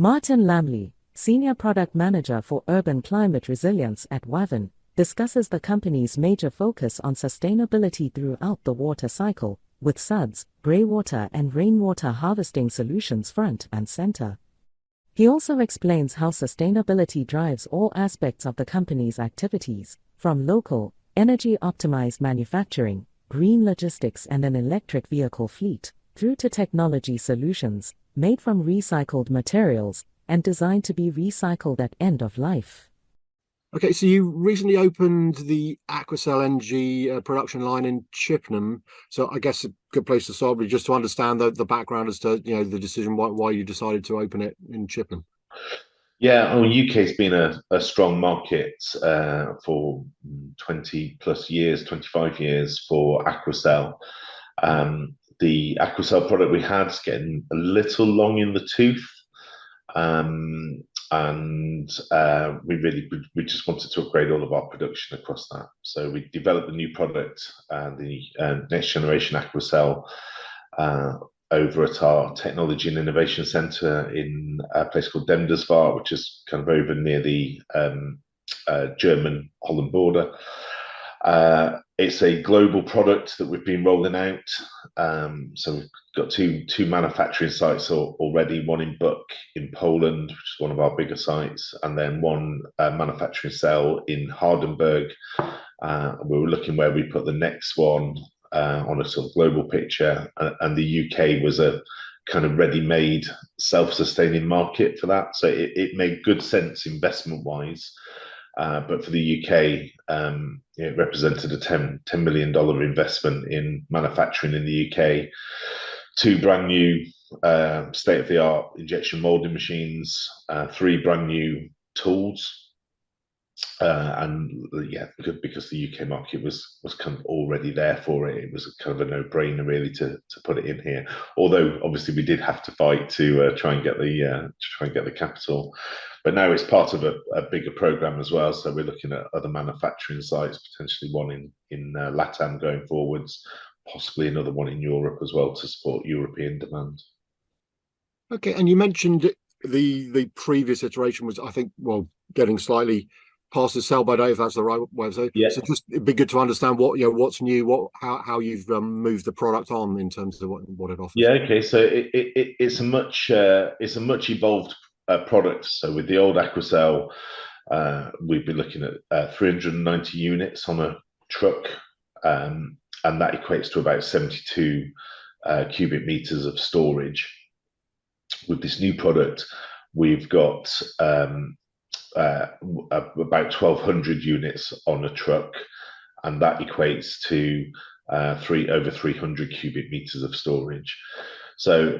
Martin Lambley, Senior Product Manager for Urban Climate Resilience at Wavin, discusses the company's major focus on sustainability throughout the water cycle, with SuDS, greywater and rainwater harvesting solutions front and center. He also explains how sustainability drives all aspects of the company's activities, from local, energy-optimized manufacturing, green logistics and an electric vehicle fleet, through to technology solutions, made from recycled materials, and designed to be recycled at end of life. Okay, so you recently opened the Aquacell Energy production line in Chippenham. So I guess a good place to start would be just to understand the background as to the decision why you decided to open it in Chippenham. Yeah, well, UK's been a strong market for 20 plus years, 25 years for Aquacell. The Aquacell product we had is getting a little long in the tooth. We just wanted to upgrade all of our production across that. So we developed a new product, the next generation Aquacell, over at our Technology and Innovation Centre in a place called Demdersvaart, which is kind of over near the German-Holland border. It's a global product that we've been rolling out. So we've got two manufacturing sites already, one in Buck in Poland, which is one of our bigger sites, and then one manufacturing cell in Hardenberg. We were looking where we put the next one on a sort of global picture, and the UK was a kind of ready-made, self-sustaining market for that. So it made good sense investment-wise. But for the UK, it represented a $10 million investment in manufacturing in the UK, two brand new state-of-the-art injection molding machines, three brand new tools. Because the UK market was kind of already there for it, it was kind of a no-brainer really to put it in here. Although obviously we did have to fight to try and get the capital, but now it's part of a bigger program as well. So we're looking at other manufacturing sites, potentially one in LATAM going forwards, possibly another one in Europe as well to support European demand. Okay, and you mentioned the previous iteration was, I think, getting slightly past the sell by date, if that's the right way of saying it. Yeah. So just it'd be good to understand what's new, how you've moved the product on in terms of what it offers. Yeah. Okay. So it's a much evolved product. So with the old Aquacell, we've been looking at 390 units on a truck, and that equates to about 72 cubic meters of storage. With this new product, we've got about 1,200 units on a truck, and that equates to over 300 cubic meters of storage. So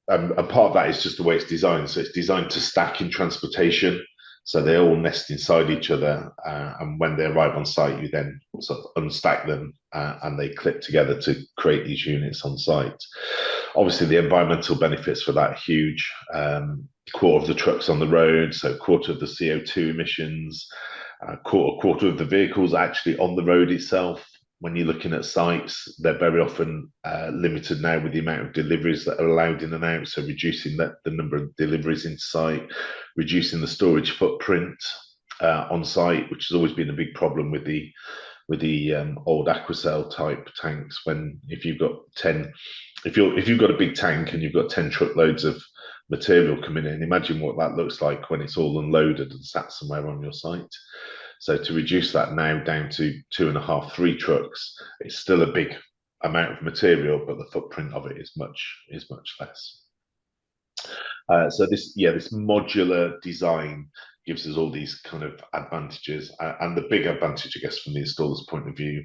and part of that is just the way it's designed. So it's designed to stack in transportation, so they all nest inside each other, and when they arrive on site, you then sort of unstack them, and they clip together to create these units on site. Obviously, the environmental benefits for that are huge. Quarter of the trucks on the road, so quarter of the CO2 emissions, quarter of the vehicles actually on the road itself. When you're looking at sites, they're very often limited now with the amount of deliveries that are allowed in and out, so reducing the number of deliveries into site, reducing the storage footprint on site, which has always been a big problem with the old Aquacell type tanks. If you've got a big tank and you've got 10 truckloads of material coming in, imagine what that looks like when it's all unloaded and sat somewhere on your site. So to reduce that now down to 2.5, 3 trucks, it's still a big amount of material, but the footprint of it is much less. So this modular design gives us all these kind of advantages, and the big advantage, I guess, from the installer's point of view,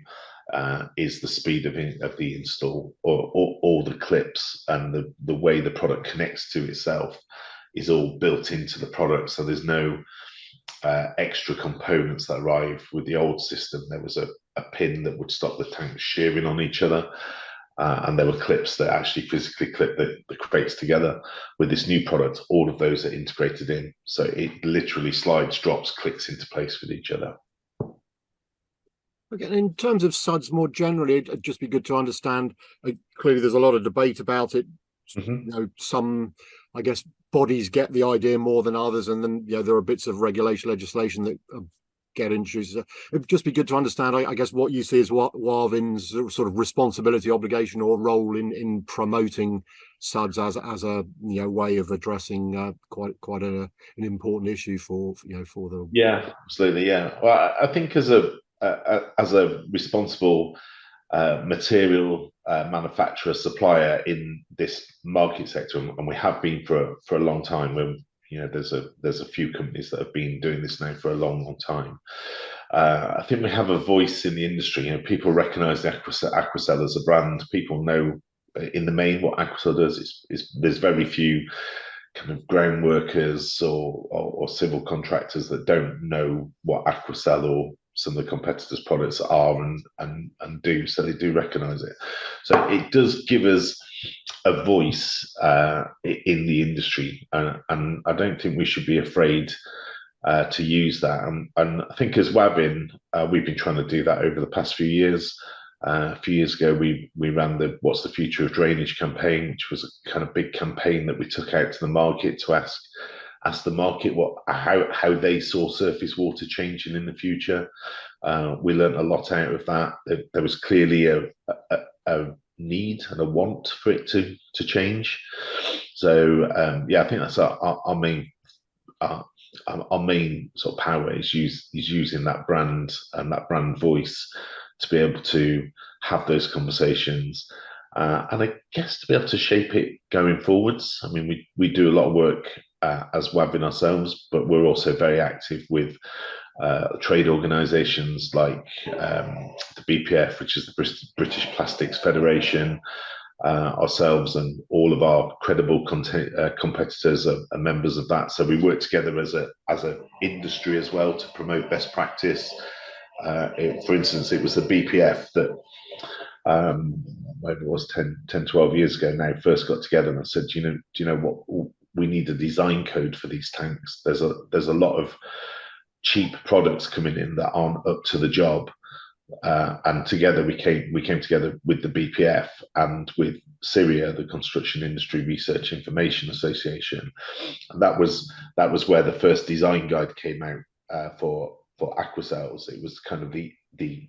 is the speed of the install, or all the clips and the way the product connects to itself is all built into the product. So there's no extra components that arrive. With the old system, there was a pin that would stop the tanks shearing on each other, and there were clips that actually physically clip the crates together. With this new product, all of those are integrated in, so it literally slides, drops, clicks into place with each other. Okay, in terms of SuDS more generally, it'd just be good to understand. Clearly, there's a lot of debate about it. Mm-hmm. Some, I guess, bodies get the idea more than others, and then there are bits of regulation legislation that get introduced. It'd just be good to understand, I guess, what you see as what Wavin's sort of responsibility, obligation, or role in promoting SuDS as a way of addressing quite an important issue for the. Yeah, absolutely. Yeah, well, I think as a responsible material manufacturer supplier in this market sector, and we have been for a long time. When there's a few companies that have been doing this now for a long time. I think we have a voice in the industry. People recognise the Aquacel as a brand. People know in the main what Aquacel does. There's very few kind of ground workers or civil contractors that don't know what Aquacel or some of the competitors' products are and do. So they do recognise it. So it does give us a voice in the industry, and I don't think we should be afraid to use that. And I think as Wavin, we've been trying to do that over the past few years. A few years ago, we ran the What's the Future of Drainage campaign, which was a kind of big campaign that we took out to the market to ask the market how they saw surface water changing in the future. We learned a lot out of that. There was clearly a need and a want for it to change. So I think that's our main sort of power is using that brand and that brand voice to be able to have those conversations, and I guess to be able to shape it going forwards. I mean, we do a lot of work as Wavin ourselves, but we're also very active with trade organisations like the BPF, which is the British Plastics Federation. Ourselves and all of our credible competitors are members of that. So we work together as an industry as well to promote best practice. For instance, it was the BPF that maybe it was 10, 12 years ago now, first got together and I said, do you know what, we need a design code for these tanks. There's a lot of cheap products coming in that aren't up to the job. And together we came together with the BPF and with Syria, the Construction Industry Research Information Association. And that was where the first design guide came out for Aquacels. It was kind of the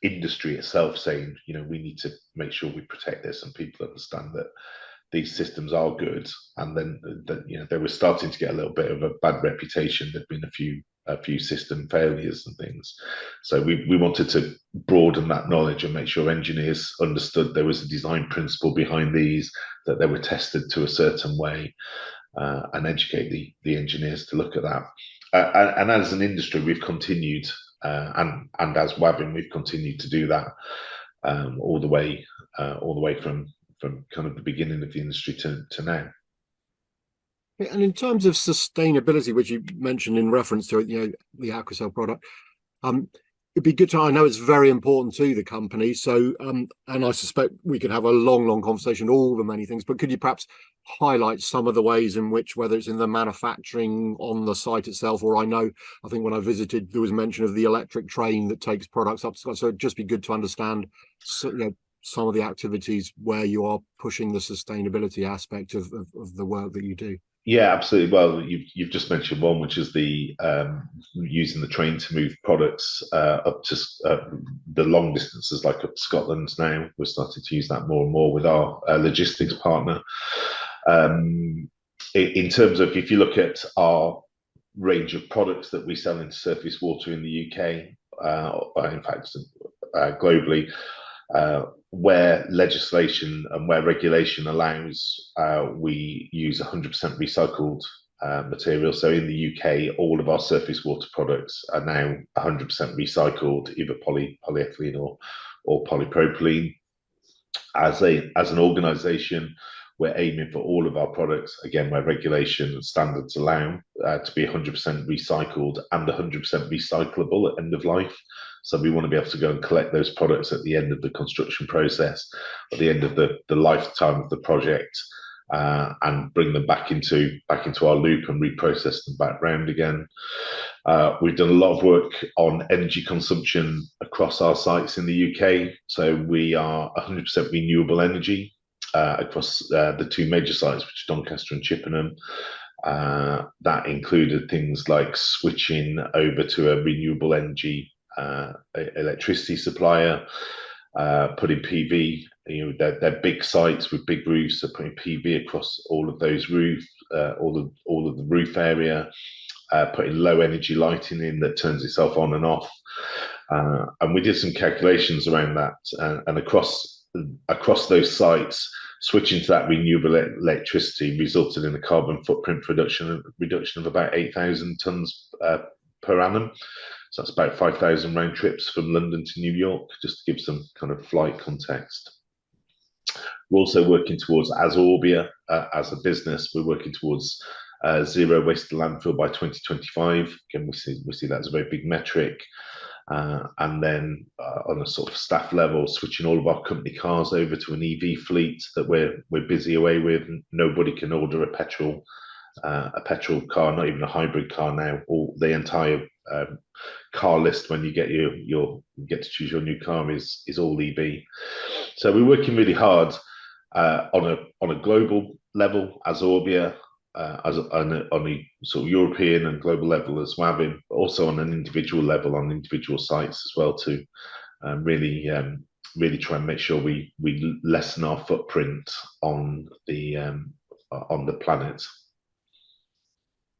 industry itself saying, we need to make sure we protect this and people understand that these systems are good. And then they were starting to get a little bit of a bad reputation. There'd been a few system failures and things. So we wanted to broaden that knowledge and make sure engineers understood there was a design principle behind these, that they were tested to a certain way, and educate the engineers to look at that. And as an industry, we've continued, and as Wavin, we've continued to do that all the way from kind of the beginning of the industry to now. And in terms of sustainability, which you mentioned in reference to the Aquacel product, it'd be good to. I know it's very important to the company. So, and I suspect we could have a long conversation, all the many things. But could you perhaps highlight some of the ways in which, whether it's in the manufacturing on the site itself, or I think when I visited, there was mention of the electric train that takes products up to Scotland. So it'd just be good to understand, some of the activities where you are pushing the sustainability aspect of the work that you do. Yeah, absolutely. Well, you've just mentioned one, which is the using the train to move products up to the long distances, like up to Scotland now. We're starting to use that more and more with our logistics partner. In terms of, if you look at our range of products that we sell into surface water in the UK, in fact, globally, where legislation and where regulation allows, we use 100% recycled material. So in the UK, all of our surface water products are now 100% recycled, either polyethylene or polypropylene. As an organisation, we're aiming for all of our products, again, where regulation and standards allow, to be 100% recycled and 100% recyclable at end of life. So we want to be able to go and collect those products at the end of the construction process, at the end of the lifetime of the project, and bring them back into our loop and reprocess them back round again. We've done a lot of work on energy consumption across our sites in the UK. So we are 100% renewable energy. across the two major sites, which are Doncaster and Chippenham. That included things like switching over to a renewable energy electricity supplier, putting PV. They're big sites with big roofs, so putting PV across all of those roofs, all of the roof area, putting low energy lighting in that turns itself on and off. And we did some calculations around that, and across those sites, switching to that renewable electricity resulted in a carbon footprint reduction of about 8,000 tonnes per annum. So that's about 5,000 round trips from London to New York, just to give some kind of flight context. We're also working towards, as Orbia, as a business, we're working towards zero waste to landfill by 2025. Again, we see that as a very big metric. And then on a sort of staff level, switching all of our company cars over to an EV fleet that we're busy away with. Nobody can order a petrol car, not even a hybrid car now. The entire car list when you get you get to choose your new car is all EV. So we're working really hard on a global level as Orbia, on a sort of European and global level as Wavin, but also on an individual level on individual sites as well, to really try and make sure we lessen our footprint on the planet.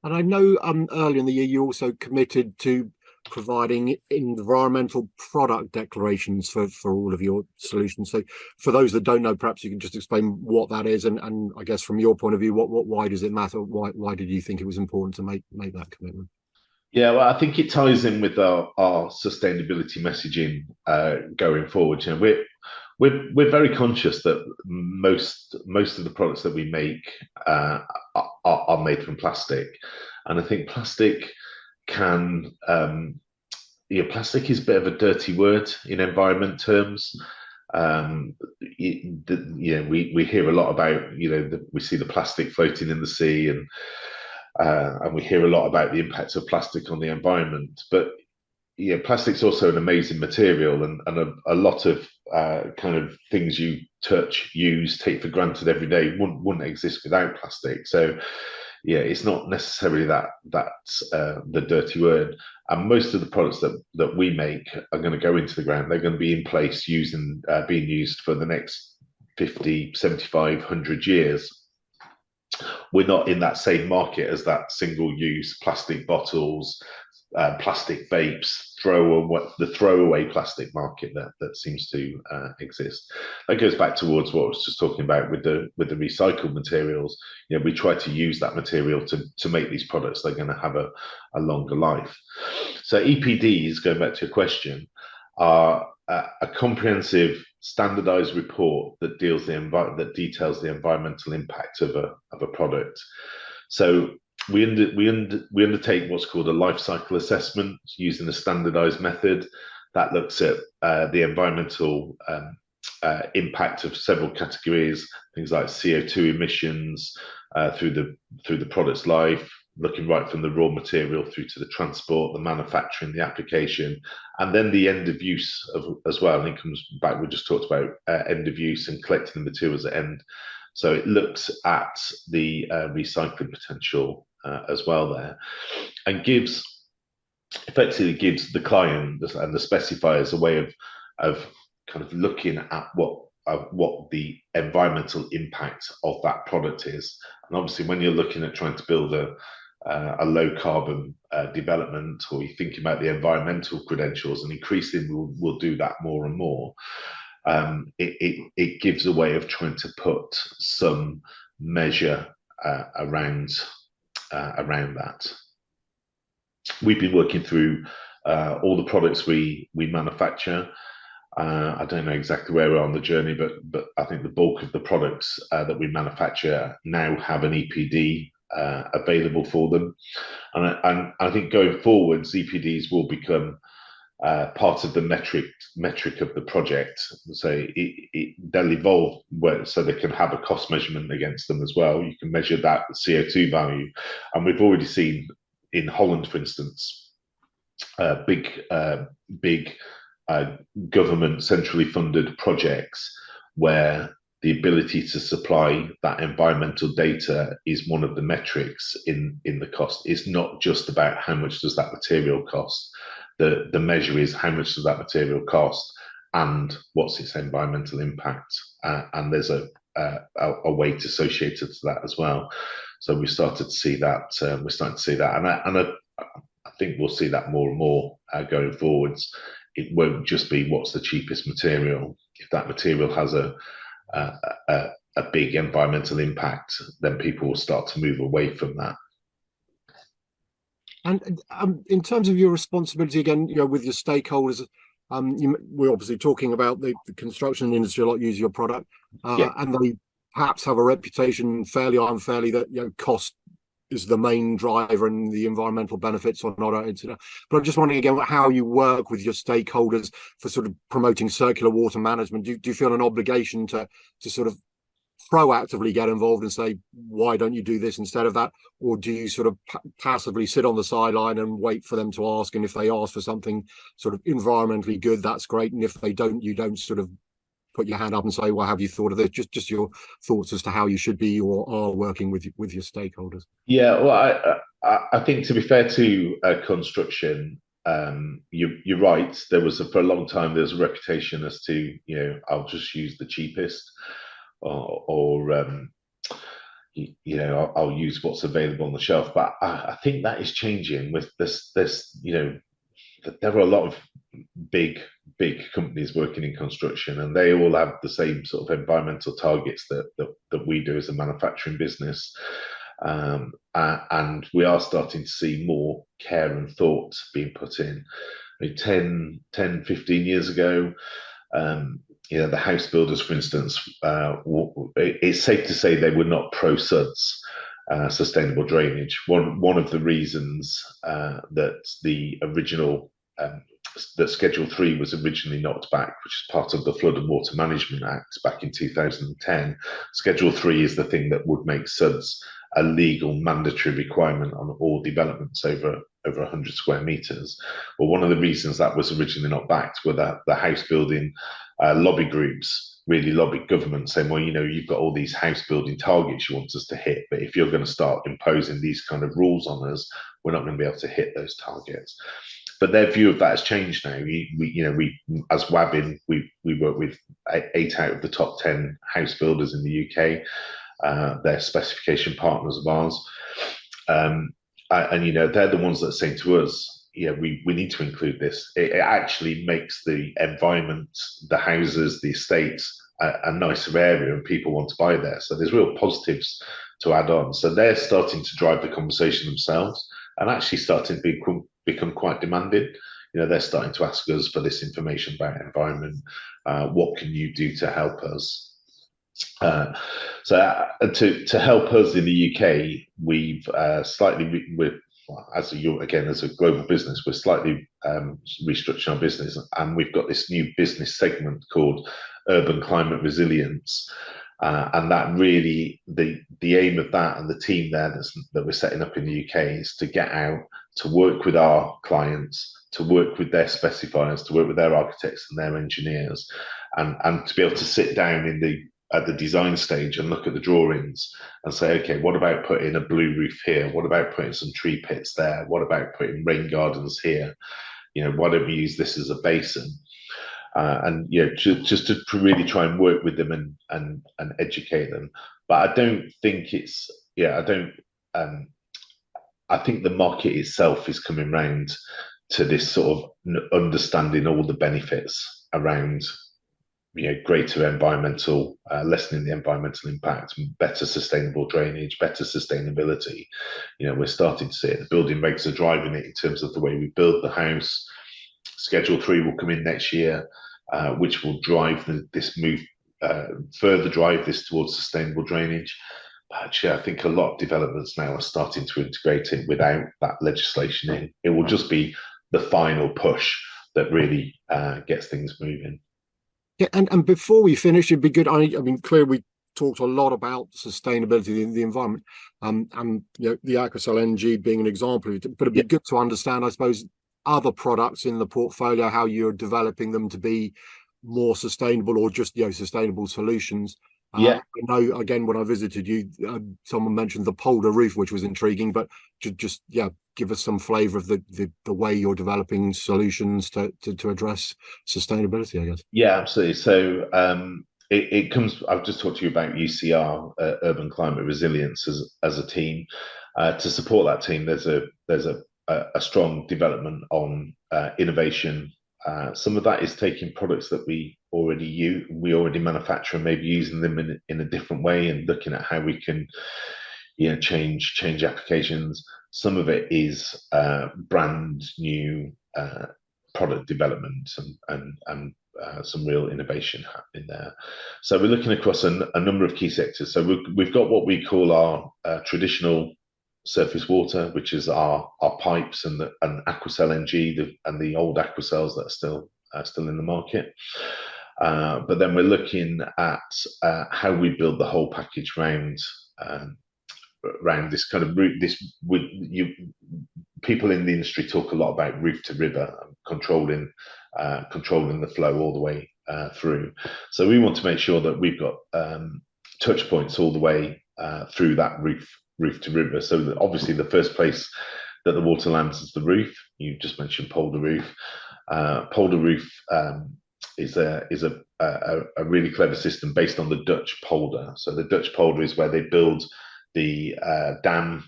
And I know earlier in the year you also committed to providing environmental product declarations for all of your solutions. So for those that don't know, perhaps you can just explain what that is, and I guess from your point of view, why does it matter? Why did you think it was important to make that commitment? Yeah, well, I think it ties in with our sustainability messaging going forward. We're very conscious that most of the products that we make are made from plastic, and I think plastic is a bit of a dirty word in environment terms. We hear a lot about we see the plastic floating in the sea, and we hear a lot about the impacts of plastic on the environment. But plastic's also an amazing material, and a lot of kind of things you touch, use, take for granted every day wouldn't exist without plastic. So it's not necessarily that's the dirty word. And most of the products that we make are going to go into the ground. They're going to be in place being used for the next 50, 75, 100 years. We're not in that same market as that single-use plastic bottles, plastic vapes, the throwaway plastic market that seems to exist. That goes back towards what I was just talking about with the recycled materials. We try to use that material to make these products. They're going to have a longer life. So EPDs, going back to your question, are a comprehensive standardized report that details the environmental impact of a product. So we undertake what's called a life cycle assessment using a standardized method that looks at the environmental impact of several categories, things like CO2 emissions through the product's life, looking right from the raw material through to the transport, the manufacturing, the application, and then the end of use as well. And it comes back, we just talked about end of use and collecting the materials at end. So it looks at the recycling potential as well there, and effectively gives the client and the specifiers a way of kind of looking at what the environmental impact of that product is. And obviously, when you're looking at trying to build a low carbon development, or you think about the environmental credentials, and increasingly we'll do that more and more. It gives a way of trying to put some measure around that. We've been working through all the products we manufacture. I don't know exactly where we're on the journey, but I think the bulk of the products that we manufacture now have an EPD available for them, and I think going forwards, EPDs will become part of the metric of the project. So they'll evolve so they can have a cost measurement against them as well. You can measure that CO2 value, and we've already seen in Holland, for instance, big government centrally funded projects where the ability to supply that environmental data is one of the metrics in the cost. It's not just about how much does that material cost. The measure is how much does that material cost and what's its environmental impact. And there's a weight associated to that as well. So we started to see that. We're starting to see that, and I think we'll see that more and more going forwards. It won't just be what's the cheapest material. If that material has a big environmental impact, then people will start to move away from that. And in terms of your responsibility, again, with your stakeholders, we're obviously talking about the construction industry a lot use your product, and they perhaps have a reputation, fairly or unfairly, that cost is the main driver and the environmental benefits are not. But I'm just wondering again how you work with your stakeholders for sort of promoting circular water management. Do you feel an obligation to sort of proactively get involved and say, why don't you do this instead of that? Or do you sort of passively sit on the sideline and wait for them to ask? And if they ask for something sort of environmentally good, that's great. And if they don't, you don't sort of put your hand up and say, well, have you thought of this? Just your thoughts as to how you should be or are working with your stakeholders. Yeah, well, I think to be fair to construction, you're right. There was for a long time there's a reputation as to I'll just use the cheapest, or I'll use what's available on the shelf. But I think that is changing with this. There are a lot of big companies working in construction, and they all have the same sort of environmental targets that we do as a manufacturing business. And we are starting to see more care and thought being put in. 10, 15 years ago, the house builders, for instance, it's safe to say they were not pro SuDS, sustainable drainage. One of the reasons that the original that Schedule 3 was originally knocked back, which is part of the Flood and Water Management Act back in 2010. Schedule 3 is the thing that would make SuDS a legal mandatory requirement on all developments over 100 square meters. Well, one of the reasons that was originally not backed were that the house building lobby groups really lobbied government, saying, well, you've got all these house building targets you want us to hit, but if you're going to start imposing these kind of rules on us, we're not going to be able to hit those targets. But their view of that has changed now. We as Wavin, we work with 8 out of the top 10 house builders in the UK. They're specification partners of ours, and they're the ones that are saying to us, we need to include this. It actually makes the environment, the houses, the estates a nicer area, and people want to buy there. So there's real positives to add on. So they're starting to drive the conversation themselves, and actually starting to become quite demanding. They're starting to ask us for this information about environment. What can you do to help us? So to help us in the UK, we've as a global business, we're slightly restructuring our business, and we've got this new business segment called Urban Climate Resilience. And that really, the aim of that and the team there that we're setting up in the UK is to get out, to work with our clients, to work with their specifiers, to work with their architects and their engineers, and to be able to sit down at the design stage and look at the drawings and say, okay, what about putting a blue roof here? What about putting some tree pits there? What about putting rain gardens here? Why don't we use this as a basin? And just to really try and work with them and educate them. But I don't think I think the market itself is coming round to this sort of understanding all the benefits around greater environmental, lessening the environmental impact, better sustainable drainage, better sustainability. We're starting to see it. The building regs are driving it in terms of the way we build the house. Schedule 3 will come in next year, which will drive this move, further drive this towards sustainable drainage. But actually, I think a lot of developments now are starting to integrate it without that legislation in. It will just be the final push that really gets things moving. Yeah, and before we finish, it'd be good. I mean, clearly we talked a lot about sustainability in the environment, and the Aquacell NG being an example. But it'd be good to understand, I suppose, other products in the portfolio, how you're developing them to be more sustainable, or just sustainable solutions. Yeah, I know, again, when I visited you, someone mentioned the polder roof, which was intriguing, but just yeah, give us some flavour of the way you're developing solutions to address sustainability, I guess. yeah, absolutely. So it comes. I've just talked to you about UCR, Urban Climate Resilience, as a team. To support that team, there's a strong development on innovation. Some of that is taking products that we already manufacture, and maybe using them in a different way, and looking at how we can, change applications. Some of it is brand new product development and some real innovation happening there. So we're looking across a number of key sectors. So we've got what we call our traditional surface water, which is our pipes and Aquacel NG and the old Aquacels that are still in the market. But then we're looking at how we build the whole package around this kind of route. People in the industry talk a lot about roof to river, controlling the flow all the way through. So we want to make sure that we've got touch points all the way through that roof to river. So that obviously the first place that the water lands is the roof. You just mentioned polder roof. Polder roof is a really clever system based on the Dutch polder. So the Dutch polder is where they build the dam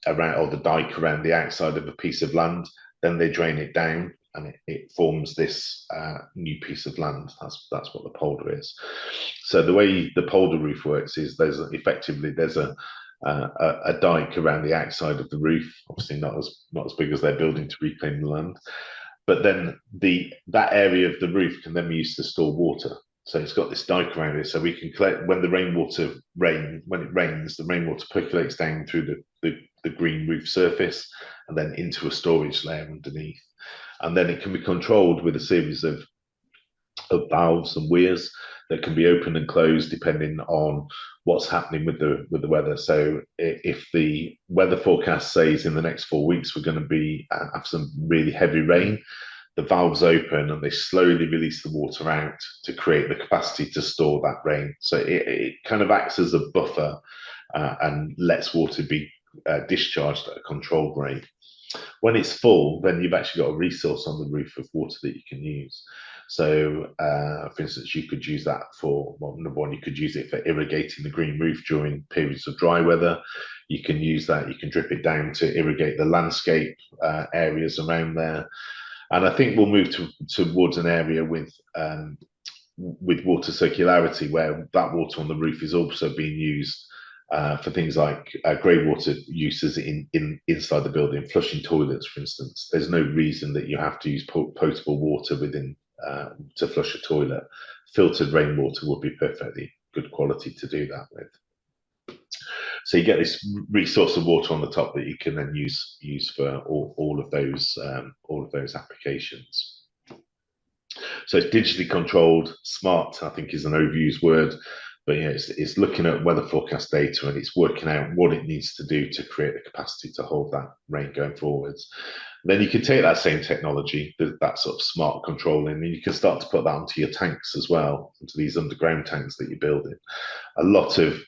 around, or the dike around the outside of a piece of land. Then they drain it down, and it forms this new piece of land. That's what the polder is. So the way the polder roof works is there's a dike around the outside of the roof. Obviously not as big as they're building to reclaim the land, but then that area of the roof can then be used to store water. So it's got this dike around it, so we can collect when it rains, the rainwater percolates down through the green roof surface and then into a storage layer underneath. And then it can be controlled with a series of valves and weirs that can be opened and closed depending on what's happening with the weather. So if the weather forecast says in the next 4 weeks we're going to have some really heavy rain, the valves open and they slowly release the water out to create the capacity to store that rain. So it kind of acts as a buffer and lets water be discharged at a controlled rate. When it's full, then you've actually got a resource on the roof of water that you can use. So, for instance, you could use that for, well, number one, you could use it for irrigating the green roof during periods of dry weather. You can use that, you can drip it down to irrigate the landscape areas around there. And I think we'll move towards an area with water circularity, where that water on the roof is also being used for things like greywater uses inside the building, flushing toilets, for instance. There's no reason that you have to use potable water within to flush a toilet. Filtered rainwater would be perfectly good quality to do that with. So you get this resource of water on the top that you can then use for all of those applications. So it's digitally controlled. Smart, I think, is an overused word, but it's looking at weather forecast data and it's working out what it needs to do to create the capacity to hold that rain going forwards. Then you can take that same technology, that sort of smart controlling, and you can start to put that onto your tanks as well, into these underground tanks that you're building. A lot of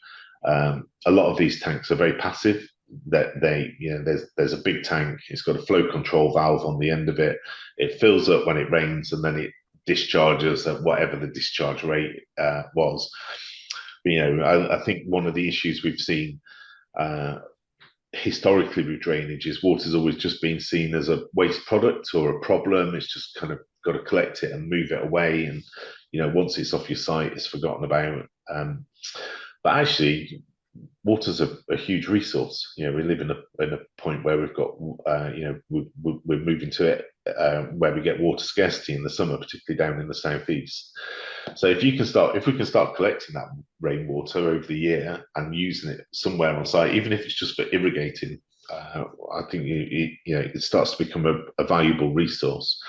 these tanks are very passive. That there's a big tank. It's got a flow control valve on the end of it. It fills up when it rains, and then it discharges at whatever the discharge rate was. But, I think one of the issues we've seen historically with drainage is water's always just been seen as a waste product or a problem. It's just kind of got to collect it and move it away, and once it's off your site, it's forgotten about. But actually, water's a huge resource. We live in a point where we've got we're moving to it where we get water scarcity in the summer, particularly down in the southeast. So if we can start collecting that rainwater over the year and using it somewhere on site, even if it's just for irrigating, I think it starts to become a valuable resource.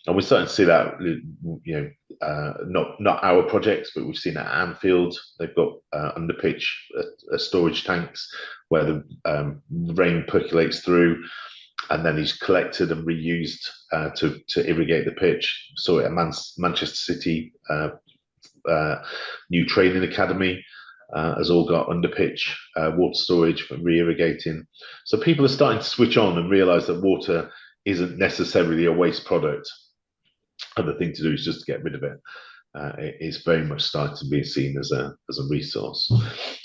And we're starting to see that, not our projects, but we've seen at Anfield, they've got under pitch storage tanks where the rain percolates through and then is collected and reused to irrigate the pitch. So at Manchester City new training academy has all got underpitch water storage for re-irrigating. So people are starting to switch on and realise that water isn't necessarily a waste product, and the thing to do is just to get rid of it. It's very much starting to be seen as a resource.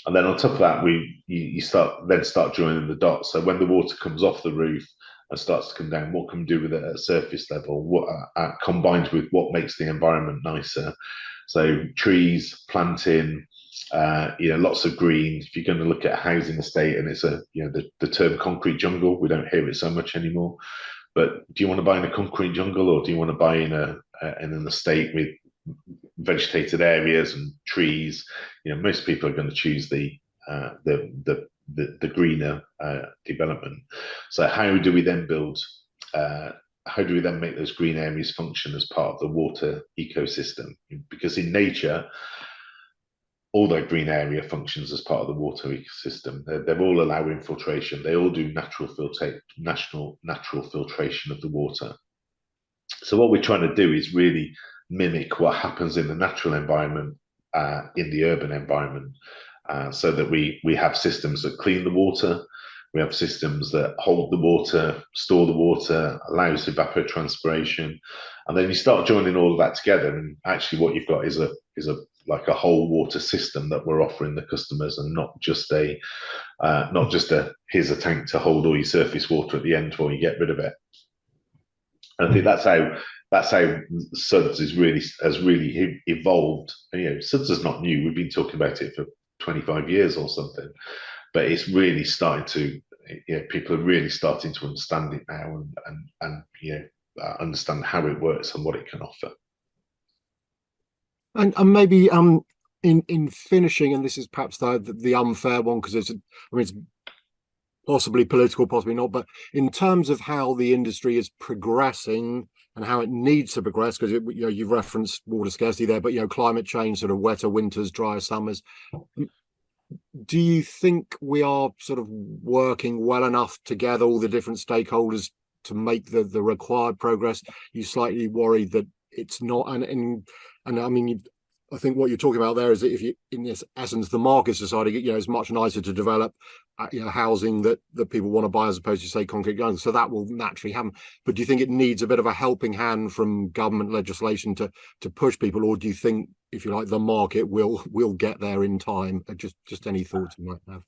And then on top of that, you start joining the dots. So when the water comes off the roof and starts to come down, what can we do with it at surface level? What combined with what makes the environment nicer? So trees, planting, lots of green. If you're going to look at a housing estate, and it's the term concrete jungle, we don't hear it so much anymore. But do you want to buy in a concrete jungle, or do you want to buy in an estate with vegetated areas and trees? Most people are going to choose the greener development. So how do we then build? How do we then make those green areas function as part of the water ecosystem? Because in nature, all that green area functions as part of the water ecosystem. They're all allowing filtration. They all do natural filtration of the water. So what we're trying to do is really mimic what happens in the natural environment, in the urban environment, so that we have systems that clean the water. We have systems that hold the water, store the water, allows evapotranspiration, and then you start joining all of that together, and actually what you've got is like a whole water system that we're offering the customers, and not just a here's a tank to hold all your surface water at the end while you get rid of it. And I think that's how SuDS has really evolved. And, SuDS is not new. We've been talking about it for 25 years or something, but it's really starting to, people are really starting to understand it now, and understand how it works and what it can offer. And maybe in finishing, and this is perhaps the unfair one, because it's possibly political, possibly not, but in terms of how the industry is progressing and how it needs to progress, because you've referenced water scarcity there, but climate change, sort of wetter winters, drier summers. Do you think we are sort of working well enough together, all the different stakeholders, to make the required progress? You slightly worried that it's not, and I mean, I think what you're talking about there is that if you, in this essence, the market's deciding, it's much nicer to develop, housing that people want to buy as opposed to, say, concrete jungles. So that will naturally happen. But do you think it needs a bit of a helping hand from government legislation to push people, or do you think, if you like, the market will get there in time? Just any thoughts you might have?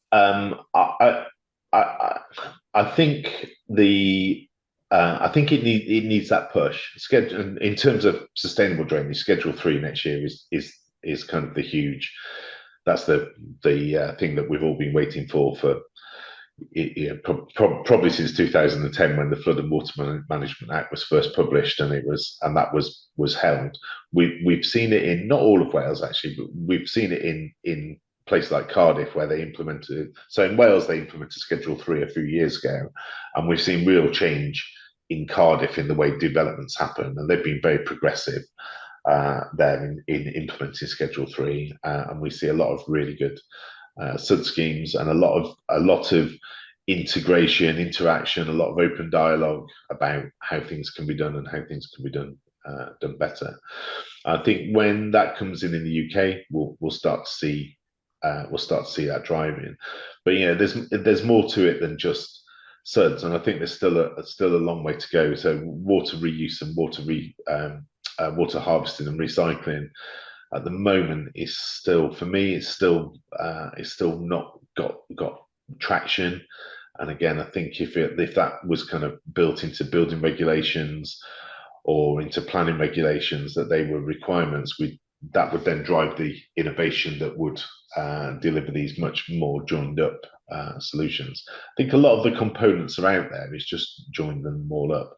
I think I think it needs that push. Schedule in terms of sustainable drainage. Schedule 3 next year is kind of the huge. That's the thing that we've all been waiting for probably since 2010, when the Flood and Water Management Act was first published, and that was held. We've seen it in, not all of Wales actually, but we've seen it in places like Cardiff, where they implemented. So in Wales, they implemented Schedule 3 a few years ago, and we've seen real change in Cardiff in the way developments happen, and they've been very progressive there in implementing Schedule 3, and we see a lot of really good SuD schemes, and a lot of integration, interaction, a lot of open dialogue about how things can be done and how things can be done better. I think when that comes in the UK, we'll start to see that driving. But there's more to it than just SuDS, and I think there's still a long way to go. So water reuse and water harvesting and recycling at the moment is still, for me, it's still not got traction. And again, I think if that was kind of built into building regulations or into planning regulations, that they were requirements, that would then drive the innovation that would deliver these much more joined up solutions. I think a lot of the components are out there, it's just join them all up.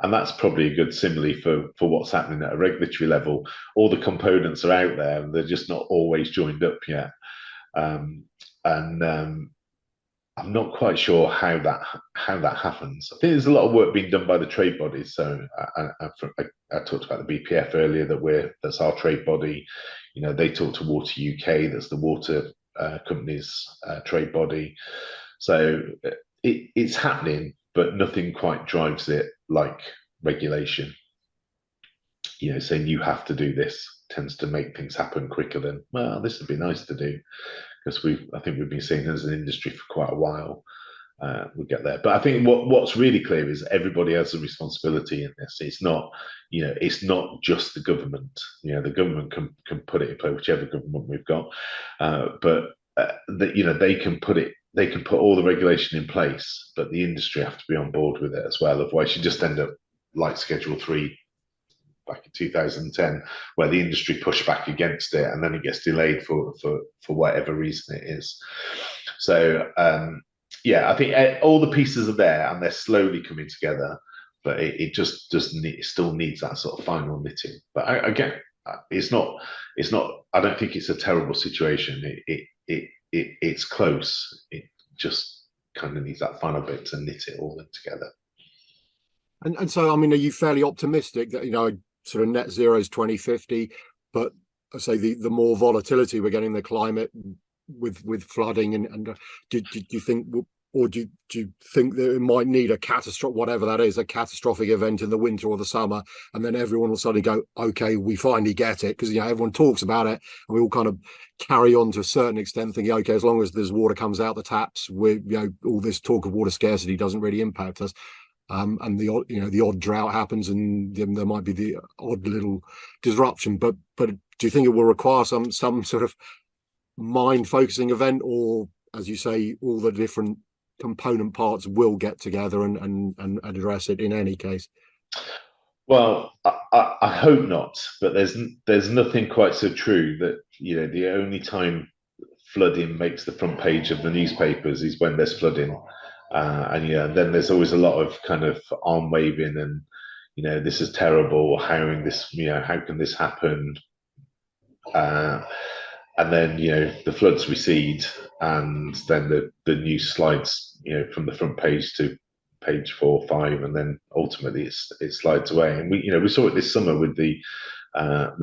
And that's probably a good simile for what's happening at a regulatory level. All the components are out there, and they're just not always joined up yet. I'm not quite sure how that happens. I think there's a lot of work being done by the trade bodies. So I talked about the BPF earlier, that's our trade body. They talk to Water UK, that's the water companies trade body. So it's happening, but nothing quite drives it like regulation. Saying you have to do this tends to make things happen quicker than, well, this would be nice to do, because I think we've been seeing as an industry for quite a while. We'll get there, but I think what's really clear is everybody has a responsibility in this. It's not, it's not just the government. The government can put it in place, whichever government we've got, but they can put it. They can put all the regulation in place, but the industry have to be on board with it as well. Otherwise, you just end up like Schedule 3 back in 2010, where the industry pushed back against it, and then it gets delayed for whatever reason it is. So yeah, I think all the pieces are there, and they're slowly coming together, but it still needs that sort of final knitting. But again, it's not. I don't think it's a terrible situation. It's close. It just kind of needs that final bit to knit it all in together. And so, I mean, are you fairly optimistic that sort of net zero is 2050, but I say the more volatility we're getting in the climate with flooding, and do you think, or do you think that it might need a catastrophic, whatever that is, a catastrophic event in the winter or the summer, and then everyone will suddenly go, okay, we finally get it, because everyone talks about it, and we all kind of carry on to a certain extent, thinking, okay, as long as there's water comes out the taps, all this talk of water scarcity doesn't really impact us. And the odd drought happens, and there might be the odd little disruption, but do you think it will require some sort of mind focusing event, or, as you say, all the different component parts will get together and address it in any case? Well, I hope not, but there's nothing quite so true that the only time flooding makes the front page of the newspapers is when there's flooding. And then there's always a lot of kind of arm waving and, this is terrible. How can this happen? And then, the floods recede, and then the news slides, from the front page to page 4 or 5, and then ultimately it slides away. And we saw it this summer with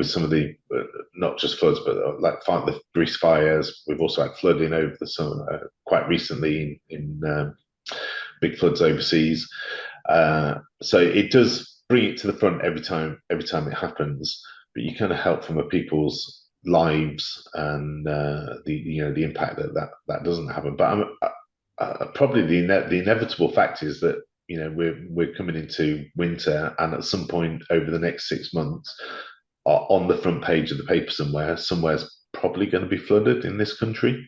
some of the not just floods, but like the Greece fires. We've also had flooding over the summer, quite recently in big floods overseas. So it does bring it to the front every time it happens, but you kind of help from people's lives and the impact that doesn't happen. But probably the inevitable fact is that we're coming into winter, and at some point over the next 6 months, on the front page of the paper somewhere's probably going to be flooded in this country.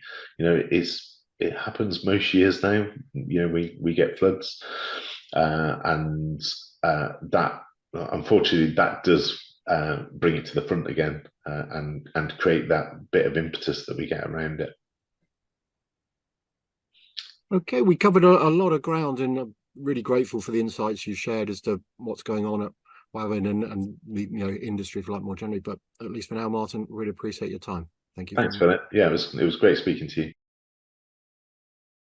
It happens most years now. We get floods, and that, unfortunately, that does bring it to the front again, and create that bit of impetus that we get around it. Okay, we covered a lot of ground, and I'm really grateful for the insights you shared as to what's going on at Wavin and the industry, for more generally. But at least for now, Martin, really appreciate your time. Thank you. Thanks, Philip. Yeah, it was great speaking to you.